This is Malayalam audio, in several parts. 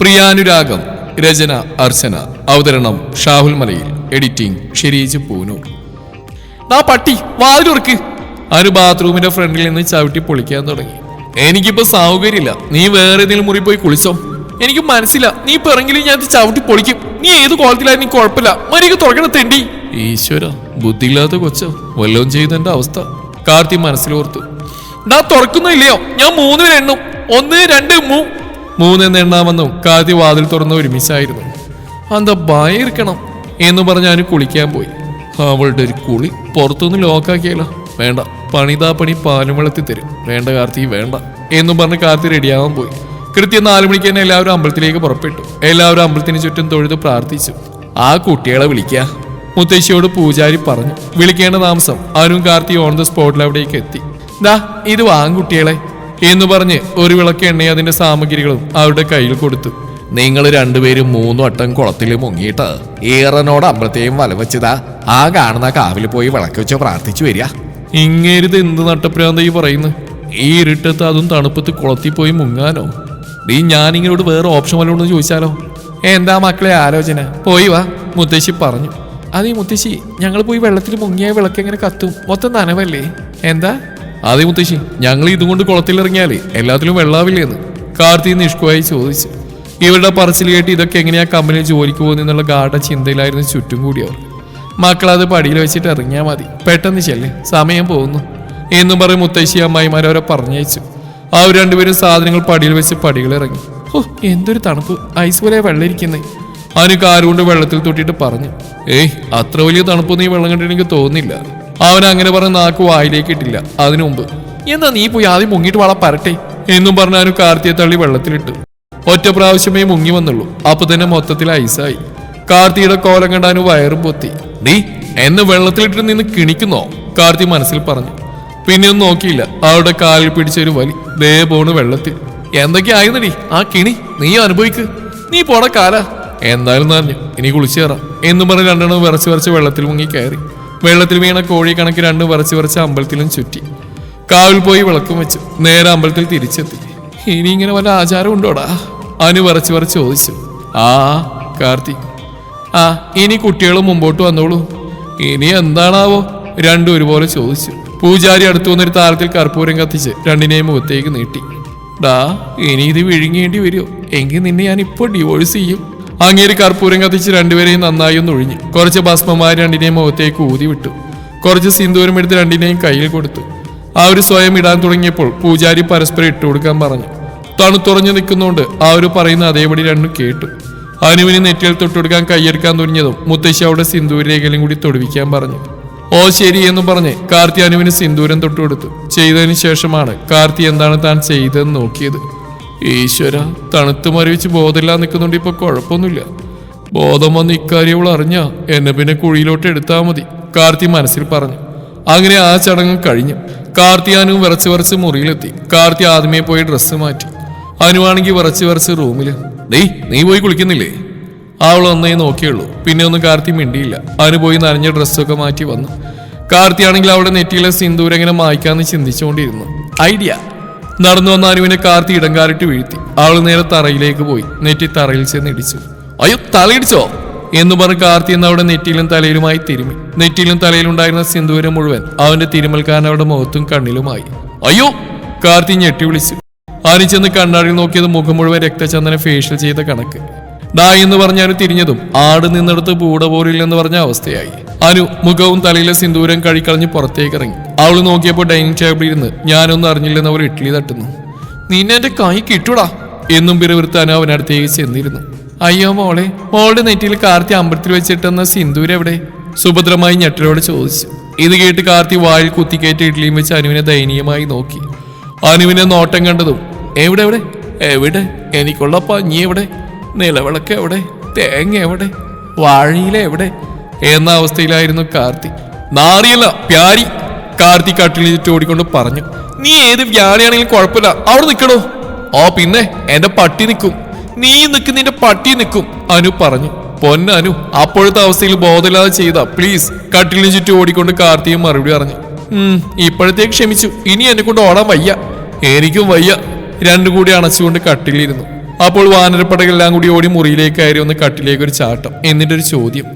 പ്രിയാനുരാഗം. രചന അർച്ചന. അവതരണം ഷാഹുൽ മലയിൽ. എഡിറ്റിംഗ് ഷെരീജ് പൂനൂർ. പട്ടി വാതിലുറക്ക്. അനു ബാത്റൂമിന്റെ ഫ്രണ്ടിൽ നിന്ന് ചവിട്ടി പൊളിക്കാൻ തുടങ്ങി. എനിക്കിപ്പോ സൗകര്യമില്ല, നീ വേറെ ഏതെങ്കിലും മുറി പോയി കുളിച്ചോ. എനിക്ക് മനസ്സില്ല, നീ പിറങ്ങിലും ഞാൻ ചവിട്ടി പൊളിക്കും. നീ ഏത് കോളത്തിലായാലും നീ കുഴപ്പമില്ല, മര്യാദയ്ക്ക് തുറക്കണ തെണ്ടി. ഈശ്വര, ബുദ്ധിയില്ലാത്ത കൊച്ചോ, വല്ലതും ചെയ്തെന്റെ അവസ്ഥ കാർത്തി മനസ്സിലോർത്തു. തുറക്കുന്നില്ലയോ? ഞാൻ 3 വരെ എണ്ണും. 1 2 3 എന്ന് എണ്ണാമെന്നും കാർത്തി വാതിൽ തുറന്ന് ഒരുമിച്ചായിരുന്നു. എന്താ ഭയക്കണം എന്ന് പറഞ്ഞ് അവന് കുളിക്കാൻ പോയി. അവളുടെ ഒരു കുളി പുറത്തുനിന്ന് ലോക്കാക്കിയാലോ? വേണ്ട, പണിതാ പണി പാലും വെള്ളത്തിൽ തരും. വേണ്ട കാർത്തി, വേണ്ട എന്നും പറഞ്ഞ് കാർത്തി റെഡിയാവാൻ പോയി. കൃത്യം 4 മണിക്ക് തന്നെ എല്ലാവരും അമ്പലത്തിലേക്ക് പുറപ്പെട്ടു. എല്ലാവരും അമ്പലത്തിന് ചുറ്റും തൊഴുത് പ്രാർത്ഥിച്ചു. ആ കുട്ടികളെ വിളിക്കുക, മുത്തശ്ശിയോട് പൂജാരി പറഞ്ഞു. വിളിക്കേണ്ട താമസം അവനും കാർത്തി ഓൺ ദ സ്പോട്ടിൽ അവിടേക്ക് എത്തി. ഇത് വാങ്ങുകുട്ടികളെ എന്ന് പറഞ്ഞ് ഒരു വിളക്ക് എണ്ണയും അതിന്റെ സാമഗ്രികളും അവരുടെ കയ്യിൽ കൊടുത്തു. നിങ്ങൾ 2 പേരും 3 വട്ടം കുളത്തിൽ മുങ്ങിയിട്ട് ഏറനോട് അമ്പലത്തെയും വലവച്ചതാ. ആ കാണുന്ന കാവിൽ പോയി വിളക്ക് വെച്ച് പ്രാർത്ഥിച്ചു വരിക. ഇങ്ങേരുത് എന്ത് നട്ടപ്രാന്തായി പറയുന്നു? ഈ ഇരുട്ടത്ത് അതും തണുപ്പത്ത് കുളത്തിൽ പോയി മുങ്ങാനോ? ഞാനിങ്ങനോട് വേറെ ഓപ്ഷൻ വല്ലതും ചോദിച്ചാലോ? എന്താ മക്കളെ ആലോചന? പോയി വാ, മുത്തശ്ശി പറഞ്ഞു. അതേ മുത്തശ്ശി, ഞങ്ങൾ പോയി വെള്ളത്തിൽ മുങ്ങിയ വിളക്ക് എങ്ങനെ കത്തും? മൊത്തം നനവല്ലേ? എന്താ? അതേ മുത്തശ്ശി, ഞങ്ങൾ ഇതും കൊണ്ട് കുളത്തിലിറങ്ങിയാലേ എല്ലാത്തിലും വെള്ളാവില്ലേന്ന് കാർത്തി നിഷ്കുവായി ചോദിച്ചു. ഇവരുടെ പറച്ചിൽ കേട്ട് ഇതൊക്കെ എങ്ങനെയാ കമ്പനിയിൽ ജോലിക്ക് പോകുന്നുള്ള ഗാഢ ചിന്തയിലായിരുന്നു ചുറ്റും കൂടിയവർ. മക്കളത് പടിയിൽ വെച്ചിട്ട് ഇറങ്ങിയാൽ മതി, പെട്ടെന്ന് ചെല്ലേ, സമയം പോകുന്നു എന്നും പറയും മുത്തശ്ശി അമ്മായിമാരവരെ പറഞ്ഞയച്ചു. അവർ 2 പേരും സാധനങ്ങൾ പടിയിൽ വെച്ച് പടികളിറങ്ങി. എന്തൊരു തണുപ്പ്, ഐസ് പോലെ വെള്ളരിക്കുന്നേ. അവന് കാറുകൊണ്ട് വെള്ളത്തിൽ തൊട്ടിട്ട് പറഞ്ഞു. അത്ര വലിയ തണുപ്പൊന്നും ഈ വെള്ളം കണ്ടിട്ട് എനിക്ക് തോന്നുന്നില്ല. അവൻ അങ്ങനെ പറഞ്ഞ നാക്ക് വായിലേക്ക് ഇട്ടില്ല. അതിനു മുമ്പ് എന്നാ നീ പോയി ആദ്യം മുങ്ങിയിട്ട് വള പരട്ടെ എന്നും പറഞ്ഞ അവന് കാർത്തിയെ തള്ളി വെള്ളത്തിലിട്ടു. ഒറ്റ പ്രാവശ്യമേ മുങ്ങി വന്നുള്ളൂ. അപ്പൊ തന്നെ മൊത്തത്തിൽ ഐസായി. കാർത്തിയുടെ കോലം കണ്ടാനും വയറും പൊത്തി. നീ എന്നെ വെള്ളത്തിലിട്ട് നിന്ന് കിണിക്കുന്നോ? കാർത്തി മനസ്സിൽ പറഞ്ഞു. പിന്നെ ഒന്നും നോക്കിയില്ല. അവളുടെ കാലിൽ പിടിച്ചൊരു വലി. ദേ പോണ് വെള്ളത്തിൽ. എന്തൊക്കെയായിരുന്നടി ആ കിണി? നീ അനുഭവിക്ക്. നീ പോട കാല. എന്തായാലും നനഞ്ഞു, ഇനി കുളിച്ചു കയറാം എന്നും പറഞ്ഞ് 2 വിറച്ച് വെള്ളത്തിൽ മുങ്ങി കയറി. വെള്ളത്തിൽ വീണ കോഴി കണക്ക് 2 വിറച്ച് അമ്പലത്തിലും ചുറ്റി. കാവിൽ പോയി വിളക്കും വെച്ചു. നേരെ അമ്പലത്തിൽ തിരിച്ചെത്തി. ഇനി ഇങ്ങനെ വല്ല ആചാരം ഉണ്ടോടാ? അവന് വിറച്ച് ചോദിച്ചു. കാർത്തി. ഇനി കുട്ടികൾ മുമ്പോട്ട് വന്നോളൂ. ഇനി എന്താണാവോ? 2 ഒരുപോലെ ചോദിച്ചു. പൂജാരി അടുത്തു വന്നൊരു താരത്തിൽ കർപ്പൂരം കത്തിച്ച് 2നെയും മുഖത്തേക്ക് നീട്ടി. ഇനി ഇത് വിഴുങ്ങേണ്ടി വരുമോ? എങ്കിൽ നിന്നെ ഞാൻ ഇപ്പോൾ ഡിവോഴ്സ് ചെയ്യും. അങ്ങേര് കർപ്പൂരം കത്തിച്ച് 2 പേരെയും നന്നായി ഒന്ന് ഒഴിഞ്ഞു. കുറച്ച് ഭസ്മമാർ 2നെയും മുഖത്തേക്ക് ഊതി വിട്ടു. കുറച്ച് സിന്ദൂരം എടുത്ത് 2നെയും കയ്യിൽ കൊടുത്തു. അവർ സ്വയം ഇടാൻ തുടങ്ങിയപ്പോൾ പൂജാരി പരസ്പരം ഇട്ടുകൊടുക്കാൻ പറഞ്ഞു. തണുത്തുറഞ്ഞു നിൽക്കുന്നതുകൊണ്ട് അവർ പറയുന്ന അതേപടി 2 കേട്ടു. അനുവിന് നെറ്റിയിൽ തൊട്ടുകൊടുക്കാൻ കൈയെടുക്കാൻ തുടങ്ങിയതും മുത്തശ്ശി അവിടെ സിന്ദൂരരേഖയിലും കൂടി തൊടുവിക്കാൻ പറഞ്ഞു. ശരി എന്ന് പറഞ്ഞ് കാർത്തി അനുവിന് സിന്ദൂരം തൊട്ടുകൊടുത്തു. ചെയ്തതിന് ശേഷമാണ് കാർത്തി എന്താണ് താൻ ചെയ്തതെന്ന് നോക്കിയത്. ഈശ്വര, തണുത്ത് മരവിച്ച് ബോധമില്ലാതെ നിൽക്കുന്നുണ്ട്. ഇപ്പൊ കുഴപ്പമൊന്നുമില്ല. ബോധം വന്ന് ഇക്കാര്യം അവൾ അറിഞ്ഞ എന്നെ പിന്നെ കുഴിയിലോട്ട് എടുത്താൽ മതി, കാർത്തി മനസ്സിൽ പറഞ്ഞു. അങ്ങനെ ആ ചടങ്ങ് കഴിഞ്ഞു. കാർത്തി അനുവും വിറച്ച് മുറിയിലെത്തി. കാർത്തി ആദ്യമേ പോയി ഡ്രസ്സ് മാറ്റി. അനുവാണെങ്കിൽ വിറച്ച് റൂമില്. നീ പോയി കുളിക്കുന്നില്ലേ? അവൾ ഒന്നേ നോക്കിയുള്ളൂ. പിന്നെ ഒന്നും കാർത്തി മിണ്ടിയില്ല. അനു പോയി നനഞ്ഞ ഡ്രസ്സൊക്കെ മാറ്റി വന്നു. കാർത്തി ആണെങ്കിൽ അവളുടെ നെറ്റിയിലെ സിന്ദൂരം എങ്ങനെ മായ്ക്കാന്ന് ചിന്തിച്ചുകൊണ്ടിരുന്നു. ഐഡിയ. നടന്നു വന്ന അനുവിനെ കാർത്തി ഇടങ്കാലിട്ട് വീഴ്ത്തി. അവൾ നേരെ തറയിലേക്ക് പോയി. നെറ്റി തറയിൽ ചെന്ന് ഇടിച്ചു. അയ്യോ, തലയിടിച്ചോ എന്ന് പറഞ്ഞ് കാർത്തി എന്ന് അവിടെ നെറ്റിയിലും തലയിലുമായി തിരുമി. നെറ്റിയിലും തലയിലുണ്ടായിരുന്ന സിന്ദൂരം മുഴുവൻ അവന്റെ തിരുമൽക്കാരൻ അവരുടെ മുഖത്തും കണ്ണിലുമായി. അയ്യോ! കാർത്തി ഞെട്ടി വിളിച്ചു. അനു ചെന്ന് കണ്ണാടിയിൽ നോക്കിയത് മുഖം മുഴുവൻ രക്തചന്ദനം ഫേഷ്യൽ ചെയ്ത കണക്ക്. എന്ന് പറഞ്ഞ് തിരിഞ്ഞതും ആട് നിന്നെടുത്ത് പൂട പോരില്ലെന്ന് പറഞ്ഞ അവസ്ഥയായി. അനു മുഖവും തലയിലെ സിന്ദൂരം കഴിക്കളഞ്ഞ് പുറത്തേക്ക് ഇറങ്ങി. അവള് നോക്കിയപ്പോൾ ഡൈനിങ് ടേബിളിൽ ഇരുന്ന് ഞാനൊന്നും അറിഞ്ഞില്ലെന്ന് അവർ ഇഡ്ഡലി തട്ടുന്നു. നിന്നെ എന്റെ കൈ കിട്ടൂടാ എന്നും പിറവിർത്താൻ അവനടുത്തേക്ക് ചെന്നിരുന്നു. അയ്യോ മോളെ, മോളുടെ നെറ്റിയിൽ കാർത്തി അമ്പലത്തിൽ വെച്ചിട്ടെന്ന സിന്ദൂരം എവിടെ? സുഭദ്രമായി ഞെട്ടലോട് ചോദിച്ചു. ഇത് കേട്ട് കാർത്തി വായിൽ കുത്തിക്കയറ്റി ഇഡ്ഡലിയും വെച്ച് അനുവിനെ ദയനീയമായി നോക്കി. അനുവിനെ നോട്ടം കണ്ടതും എവിടെ എവിടെ എനിക്കുള്ള പഞ്ഞി എവിടെ? നിലവിളക്ക് എവിടെ? തേങ്ങ എവിടെ? വാഴയില എവിടെ എന്ന അവസ്ഥയിലായിരുന്നു കാർത്തി. നാറിയല്ല പ്യാരി, കാർത്തി കട്ടിലിൽ ഓടിക്കൊണ്ട് പറഞ്ഞു. നീ ഏത് വ്യാണിയാണെങ്കിലും കുഴപ്പമില്ല, അവിടെ നിൽക്കണോ? പിന്നെ എന്റെ പട്ടി നിൽക്കും. നീ നിൽക്കും, നിന്റെ പട്ടി നിൽക്കും അനു പറഞ്ഞു. പൊന്നനു, അപ്പോഴത്തെ അവസ്ഥയിൽ ബോധമില്ലാതെ ചെയ്ത പ്ലീസ്. കട്ടിലിന് ചുറ്റും ഓടിക്കൊണ്ട് കാർത്തിയും മറുപടി പറഞ്ഞു. ഇപ്പോഴത്തേക്ക് ക്ഷമിച്ചു, ഇനി എന്നെ കൊണ്ട് ഓടാൻ വയ്യ. എനിക്കും വയ്യ. 2 കൂടി അണച്ചുകൊണ്ട് കട്ടിലിരുന്നു. അപ്പോൾ വാനരപ്പടകളെല്ലാം കൂടി ഓടി മുറിയിലേക്ക് കയറി ഒന്ന് കട്ടിലേക്ക് ഒരു ചാട്ടം. എന്നിട്ടൊരു ചോദ്യം,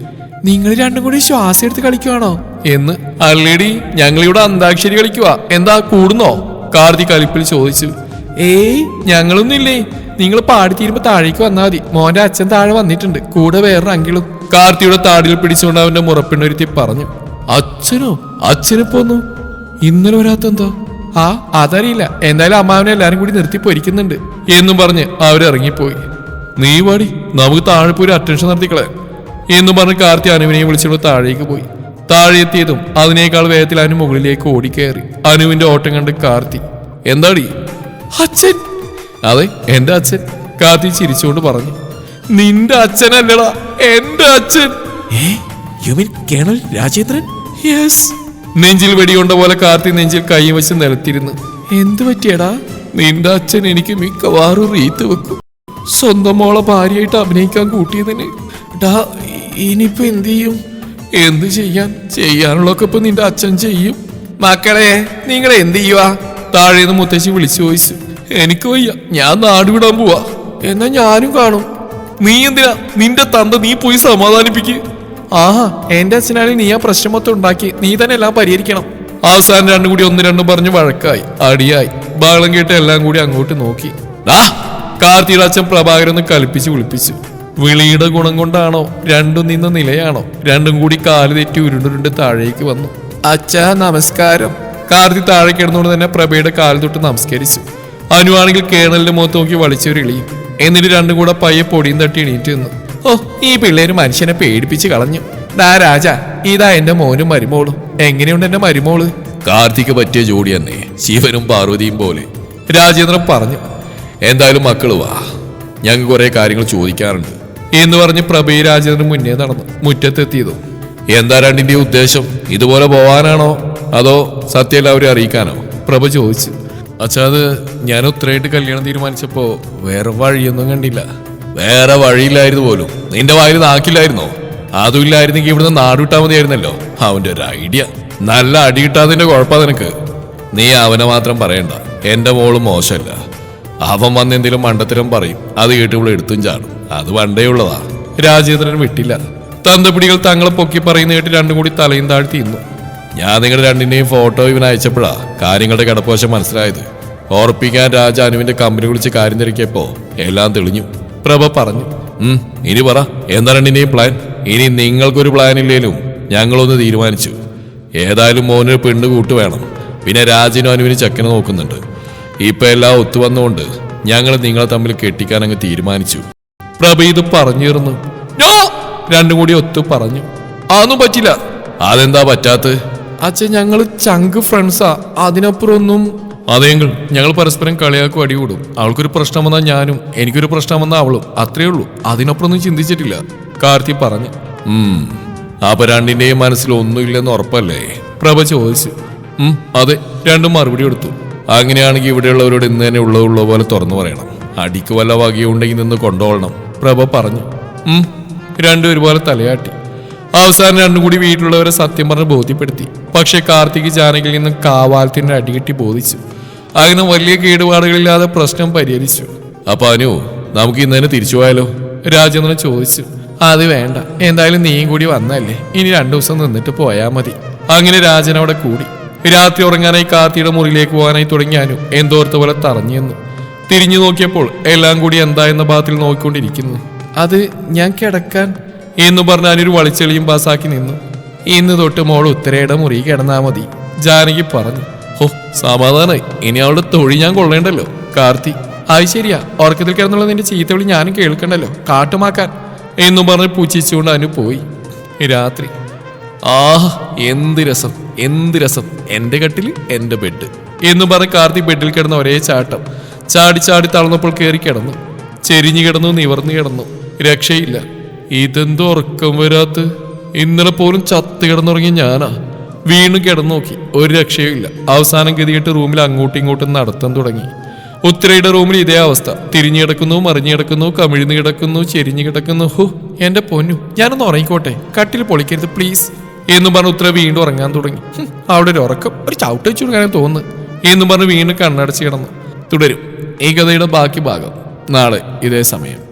നിങ്ങൾ രണ്ടും കൂടി ശ്വാസം എടുത്ത് കളിക്കുവാണോ എന്ന്. അല്ലേടി, ഞങ്ങളിവിടെ അന്താക്ഷരി കളിക്കുക. എന്താ കൂടുന്നോ? കാർത്തിക് കലിപ്പിൽ ചോദിച്ചു. ഏയ് ഞങ്ങളൊന്നുമില്ലേ, നിങ്ങൾ പാടിത്തീരുമ്പോ താഴേക്ക് വന്നാൽ മതി. മോന്റെ അച്ഛൻ താഴെ വന്നിട്ടുണ്ട്, കൂടെ വേറൊരു അങ്കിളും. കാർത്തിയുടെ താടിയിൽ പിടിച്ചുകൊണ്ട് അവന്റെ മുറപ്പിണ്ണൊരുത്തി പറഞ്ഞു. അച്ഛനോ? അച്ഛനെപ്പോന്നു? ഇന്നലെ വരാത്തെന്താ? ആ അതറിയില്ല, എന്തായാലും അമ്മാവനെ എല്ലാരും കൂടി നിർത്തി പൊരിക്കുന്നുണ്ട് എന്നും പറഞ്ഞ് അവരിറങ്ങിപ്പോയി. നീ പാടി, നമുക്ക് താഴെ പോയി അറ്റൻഷൻ നടത്തിക്കളെ എന്നും പറഞ്ഞ് കാർത്തി അനുവിനെയും വിളിച്ചുകൊണ്ട് താഴേക്ക് പോയി. താഴെ എത്തിയതും അതിനേക്കാൾ വേഗത്തിൽ അനു മുകളിലേക്ക് ഓടിക്കയറി. അനുവിന്റെ ഓട്ടം കണ്ട് കാർത്തി, എന്താടി? അച്ഛൻ? അതെ, എന്റെ അച്ഛൻ. കാർത്തി ചിരിച്ചുകൊണ്ട് പറഞ്ഞു. നിന്റെ അച്ഛനല്ലടാ, എന്റെ അച്ഛൻ. കേണൽ രാജേന്ദ്രൻ? യെസ്. നെഞ്ചിൽ വെടികൊണ്ട പോലെ കാർത്തി നെഞ്ചിൽ കൈ വെച്ച് നിലത്തിരുന്ന്. എന്ത് പറ്റിയടാ? നിന്റെ അച്ഛൻ എനിക്ക് മിക്കവാറും റീത്ത് വെക്കും. സ്വന്തം മോളെ ഭാര്യയായിട്ട് അഭിനയിക്കാൻ കൂട്ടിയതിന്. ഡാ, ഇനിയിപ്പോ എന്ത് ചെയ്യും? എന്ത് ചെയ്യാനുള്ളതൊക്കെ ഇപ്പൊ നിന്റെ അച്ഛൻ ചെയ്യും. മക്കളെ, നിങ്ങൾ എന്ത് ചെയ്യുവാ? താഴേന്ന് മുത്തശ്ശി വിളിച്ചു ചോദിച്ചു. എനിക്ക് വയ്യ, ഞാൻ നാട് വിടാൻ പോവാ. എന്നാ ഞാനും കാണും. നീ എന്തിനാ? നിന്റെ തന്ത നീ പോയി സമാധാനിപ്പിക്ക്. ആഹാ, എന്റെ അച്ഛനാണെങ്കിൽ നീ ആ പ്രശ്നം മൊത്തം ഉണ്ടാക്കി, നീ തന്നെ എല്ലാം പരിഹരിക്കണം. അവസാനം രണ്ടും കൂടി ഒന്ന് രണ്ടും പറഞ്ഞ് വഴക്കായി, അടിയായി. ബഹളം കേട്ട് എല്ലാം കൂടി അങ്ങോട്ട് നോക്കി. കാർത്തിയുടെ അച്ഛൻ പ്രഭാകരൊന്ന് കളിപ്പിച്ച് വിളിപ്പിച്ചു. വിളിയുടെ ഗുണം കൊണ്ടാണോ രണ്ടും നിന്ന നിലയാണോ, രണ്ടും കൂടി കാല് തെറ്റി ഉരുണ്ടുരുണ്ട് താഴേക്ക് വന്നു. അച്ഛാ നമസ്കാരം. കാർത്തി താഴെ കിടന്നുകൊണ്ട് തന്നെ പ്രഭയുടെ കാല് തൊട്ട് നമസ്കരിച്ചു. അനുവാണെങ്കിൽ കേണലിന്റെ മുഖത്ത് നോക്കി വലിച്ചൊരിളിയും. എന്നിട്ട് രണ്ടും കൂടെ പയ്യെ പൊടിയും തട്ടി എണീറ്റ് നിന്നു. ഓ, ഈ പിള്ളേര് മനുഷ്യനെ പേടിപ്പിച്ച് കളഞ്ഞു. ദാ രാജ, ഇതാ എന്റെ മോനും മരുമോളും. എങ്ങനെയുണ്ട് എന്റെ മരുമോള്? കാർത്തിക്ക് പറ്റിയ ജോഡി തന്നെ, ശിവനും പാർവതിയും പോലെ, രാജേന്ദ്രൻ പറഞ്ഞു. എന്തായാലും മക്കള് വാ, ഞങ്ങൾ കുറെ കാര്യങ്ങൾ ചോദിക്കാറുണ്ട് എന്ന് പറഞ്ഞ് പ്രഭയും രാജേന്ദ്രൻ മുന്നേ നടന്നു. മുറ്റത്തെത്തിയതോ, എന്താ രണ്ടിന്റെ ഉദ്ദേശം? ഇതുപോലെ പോവാനാണോ അതോ സത്യം എല്ലാവരും അറിയിക്കാനോ? പ്രഭ ചോദിച്ചു. അച്ഛാ, അത് ഞാൻ ഉത്തരമായിട്ട് കല്യാണം തീരുമാനിച്ചപ്പോ വേറെ വഴിയൊന്നും കണ്ടില്ല. വേറെ വഴിയില്ലായിരുന്നു പോലും. നിന്റെ വായിൽ നാക്കില്ലായിരുന്നോ? അതും ഇല്ലായിരുന്നെങ്കിൽ ഇവിടുന്ന് നാടുവിട്ടാ മതിയായിരുന്നല്ലോ. അവന്റെ ഒരു ഐഡിയ. നല്ല അടി കിട്ടാതിന്റെ കുഴപ്പാ നിനക്ക്. നീ അവനെ മാത്രം പറയണ്ട, എന്റെ മോളും മോശമല്ല. അവൻ വന്ന് എന്തെങ്കിലും മണ്ടത്തരം പറയും, അത് കേട്ട് ഇവിടെ എടുത്തും ചാടും. അത് പണ്ടേ ഉള്ളതാ. രാജേന്ദ്രൻ വിട്ടില്ല. തന്തപ്പിടികൾ തങ്ങളെ പൊക്കി പറയുന്ന കേട്ട് രണ്ടും കൂടി തലയും താഴ്ത്തി ഇന്നു. ഞാൻ നിങ്ങളുടെ രണ്ടിന്റെയും ഫോട്ടോ ഇവന് അയച്ചപ്പോഴാ കാര്യങ്ങളുടെ കിടപ്പോശം മനസ്സിലായത്. ഓർപ്പിക്കാൻ രാജ അനുവിന്റെ കമ്പനി വിളിച്ച് കാര്യം തിരക്കിയപ്പോ എല്ലാം തെളിഞ്ഞു. പ്രഭ പറഞ്ഞു. ഇനി പറ, എന്താ രണ്ടിന്റെയും പ്ലാൻ? ഇനി നിങ്ങൾക്കൊരു പ്ലാൻ ഇല്ലേലും ഞങ്ങളൊന്ന് തീരുമാനിച്ചു. ഏതായാലും മോനൊരു പെണ്ണ് കൂട്ട് വേണം. പിന്നെ രാജനും അനുവിന് ചെക്കനെ നോക്കുന്നുണ്ട്. ഇപ്പൊ എല്ലാം ഒത്തുവന്നുകൊണ്ട് ഞങ്ങൾ നിങ്ങളെ തമ്മിൽ കെട്ടിക്കാൻ അങ്ങ് തീരുമാനിച്ചു. പ്രഭ ഇത് പറഞ്ഞിരുന്നു. രണ്ടും കൂടി ഒത്തു പറഞ്ഞു. അതൊന്നും പറ്റില്ല. അതെന്താ പറ്റാത്ത? അച്ഛൻ ഞങ്ങൾ ചങ്ക് ഫ്രണ്ട്സാ, അതിനപ്പുറം ഒന്നും. അതെങ്കിൽ ഞങ്ങൾ പരസ്പരം കളിയാക്കും, അടികൂടും. അവൾക്കൊരു പ്രശ്നം വന്നാൽ ഞാനും, എനിക്കൊരു പ്രശ്നം വന്നാൽ അവളും. അത്രേ ഉള്ളൂ, അതിനപ്പുറം ഒന്നും ചിന്തിച്ചിട്ടില്ല. കാർത്തി പറഞ്ഞു. അപ്പൊ രണ്ടിന്റെയും മനസ്സിൽ ഒന്നുമില്ലെന്ന് ഉറപ്പല്ലേ? പ്രഭ ചോദിച്ചു. അതെ, രണ്ടും മറുപടി കൊടുത്തു. അങ്ങനെയാണെങ്കിൽ ഇവിടെയുള്ളവരോട് ഇന്ന് തന്നെ ഉള്ള പോലെ തുറന്നു പറയണം. അടിക്ക് വല്ല വകയുണ്ടെങ്കിൽ നിന്ന് കൊണ്ടുപോകണം, പ്രഭ പറഞ്ഞു. രണ്ടും ഒരുപോലെ തലയാട്ടി. അവസാനം രണ്ടും കൂടി വീട്ടിലുള്ളവരെ സത്യം പറഞ്ഞ് ബോധ്യപ്പെടുത്തി. പക്ഷെ കാർത്തിക് ജാനകിൽ നിന്നും കാവാലത്തിന്റെ അടികിട്ടി ബോധിച്ചു. അങ്ങനെ വലിയ കേടുപാടുകളില്ലാതെ പ്രശ്നം പരിഹരിച്ചു. അപ്പൊ അനു, നമുക്ക് ഇന്ന് തന്നെ തിരിച്ചു പോയാലോ? രാജേന്ദ്രൻ ചോദിച്ചു. അത് വേണ്ട, എന്തായാലും നീയും കൂടി വന്നല്ലേ, ഇനി 2 ദിവസം നിന്നിട്ട് പോയാ മതി. അങ്ങനെ രാജൻ അവിടെ കൂടി. രാത്രി ഉറങ്ങാനായി കാർത്തിയുടെ മുറിയിലേക്ക് പോകാനായി തുടങ്ങിയാനു എന്തോർത്ത പോലെ തറഞ്ഞെന്നു. തിരിഞ്ഞു നോക്കിയപ്പോൾ എല്ലാം കൂടി എന്താ എന്ന ഭാഗത്തിൽ നോക്കിക്കൊണ്ടിരിക്കുന്നു. അത് ഞാൻ കിടക്കാൻ എന്ന് പറഞ്ഞ ഒരു വളിച്ചെളിയും പാസാക്കി നിന്നു. ഇന്ന് തൊട്ട് മോൾ ഉത്തരയുടെ മുറി കിടന്നാ മതി, ജാനകി പറഞ്ഞു. ഓ, സമാധാനായി. ഇനി അവളുടെ തൊഴി ഞാൻ കൊള്ളേണ്ടല്ലോ. കാർത്തി, അത് ശരിയാ, ഉറക്കത്തിൽ കിടന്നുള്ള നിന്റെ ചീത്തവിളി ഞാനും കേൾക്കണ്ടല്ലോ, കാട്ടുമാക്കാൻ എന്നും പറഞ്ഞ് പൂച്ചിച്ചുകൊണ്ട് അനു പോയി. രാത്രി. ആഹ്, എന്ത് രസം, എന്ത് രസം. എന്റെ കട്ടില് എന്റെ ബെഡ് എന്നും പറഞ്ഞ് കാർത്തി ബെഡിൽ കിടന്ന ഒരേ ചാട്ടം. ചാടി ചാടി തളർന്നപ്പോൾ കയറി കിടന്നു. ചെരിഞ്ഞു കിടന്നു, നിവർന്നു കിടന്നു. രക്ഷയില്ല. ഇതെന്തോ ഉറക്കം വരാത്ത. ഇന്നലെ പോലും ചത്ത് കിടന്നുറങ്ങി ഞാനാ. വീണ്ടും കിടന്നു നോക്കി, ഒരു രക്ഷയും ഇല്ല. അവസാനം ഗതികെട്ട് റൂമിൽ അങ്ങോട്ടും ഇങ്ങോട്ടും നടത്താൻ തുടങ്ങി. ഉത്തരയുടെ റൂമിൽ ഇതേ അവസ്ഥ. തിരിഞ്ഞു കിടക്കുന്നു, മറിഞ്ഞു കിടക്കുന്നു, കമിഴ്ന്നു കിടക്കുന്നു, ചെരിഞ്ഞു കിടക്കുന്നു. ഹോ, എന്റെ പൊന്നു, ഞാനൊന്ന് ഉറങ്ങിക്കോട്ടെ, കട്ടിൽ പൊളിക്കരുത് പ്ലീസ് എന്നും പറഞ്ഞ് ഉത്തര വീണ്ടും ഉറങ്ങാൻ തുടങ്ങി. അവിടെ ഒരു ഉറക്കം, ഒരു ചവിട്ട് വെച്ചു കൊടുക്കാനും തോന്നുന്നു എന്നും പറഞ്ഞ് വീണ്ടും കണ്ണടച്ച് കിടന്നു. തുടരും ഈ കഥയുടെ ബാക്കി ഭാഗം. നാളെ ഇതേ സമയം.